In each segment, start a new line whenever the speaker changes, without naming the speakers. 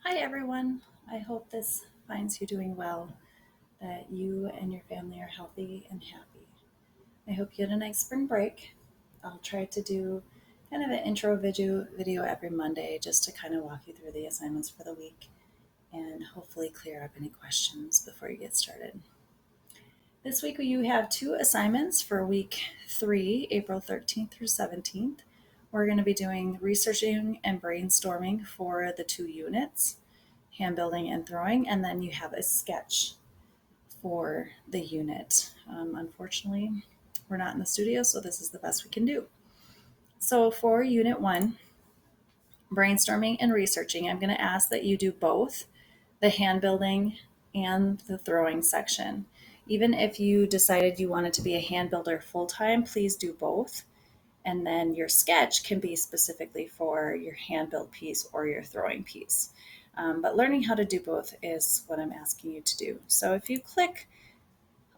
Hi, everyone. I hope this finds you doing well, that you and your family are healthy and happy. I hope you had a nice spring break. I'll try to do kind of an intro video every Monday just to kind of walk you through the assignments for the week and hopefully clear up any questions before you get started. This week, you have two assignments for week 3, April 13th through 17th. We're going to be doing researching and brainstorming for the two units, hand building and throwing, and then you have a sketch for the unit. Unfortunately, we're not in the studio, so this is the best we can do. So for unit 1, brainstorming and researching, I'm going to ask that you do both the hand building and the throwing section. Even if you decided you wanted to be a hand builder full time, please do both. And then your sketch can be specifically for your hand build piece or your throwing piece. But learning how to do both is what I'm asking you to do. So if you click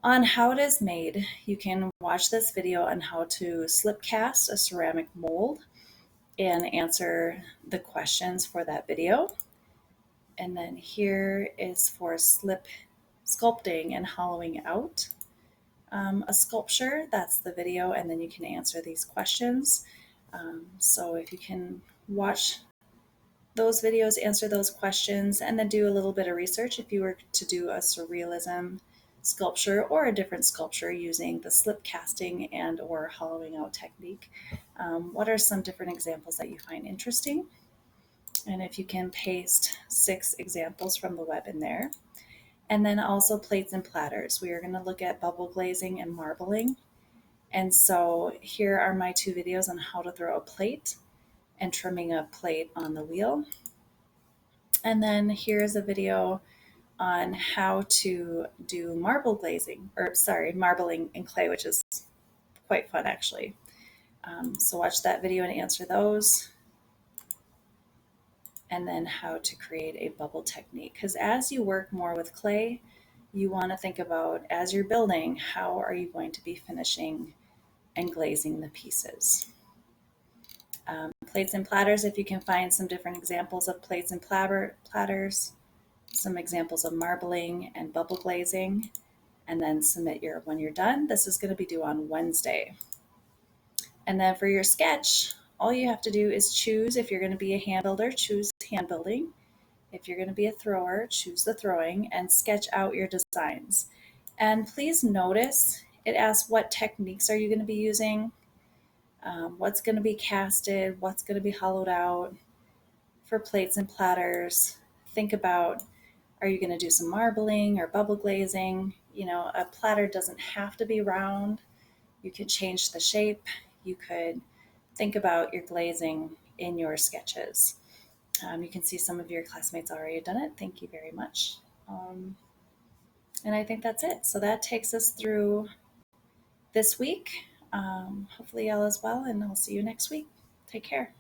on how it is made, you can watch this video on how to slip cast a ceramic mold and answer the questions for that video. And then here is for slip sculpting and hollowing out a sculpture. That's the video, and then you can answer these questions. So if you can watch those videos, answer those questions, and then do a little bit of research if you were to do a surrealism sculpture or a different sculpture using the slip casting and or hollowing out technique. What are some different examples that you find interesting? And if you can paste 6 examples from the web in there. And then also plates and platters. We are going to look at bubble glazing and marbling. And so here are my 2 videos on how to throw a plate and trimming a plate on the wheel. And then here's a video on how to do marbling in clay, which is quite fun actually. So watch that video and answer those. And then how to create a bubble technique. Because as you work more with clay, you want to think about, as you're building, how are you going to be finishing and glazing the pieces. Plates and platters, if you can find some different examples of plates and platters, some examples of marbling and bubble glazing, and then submit when you're done. This is going to be due on Wednesday. And then for your sketch, all you have to do is choose, if you're going to be a hand builder, choose hand building. If you're going to be a thrower, choose the throwing and sketch out your designs. And please notice it asks what techniques are you going to be using, what's going to be casted, what's going to be hollowed out. For plates and platters, think about, are you going to do some marbling or bubble glazing? You know, a platter doesn't have to be round. You could change the shape. You could think about your glazing in your sketches. You can see some of your classmates already done it. Thank you very much. And I think that's it. So that takes us through this week. Hopefully all is well, and I'll see you next week. Take care.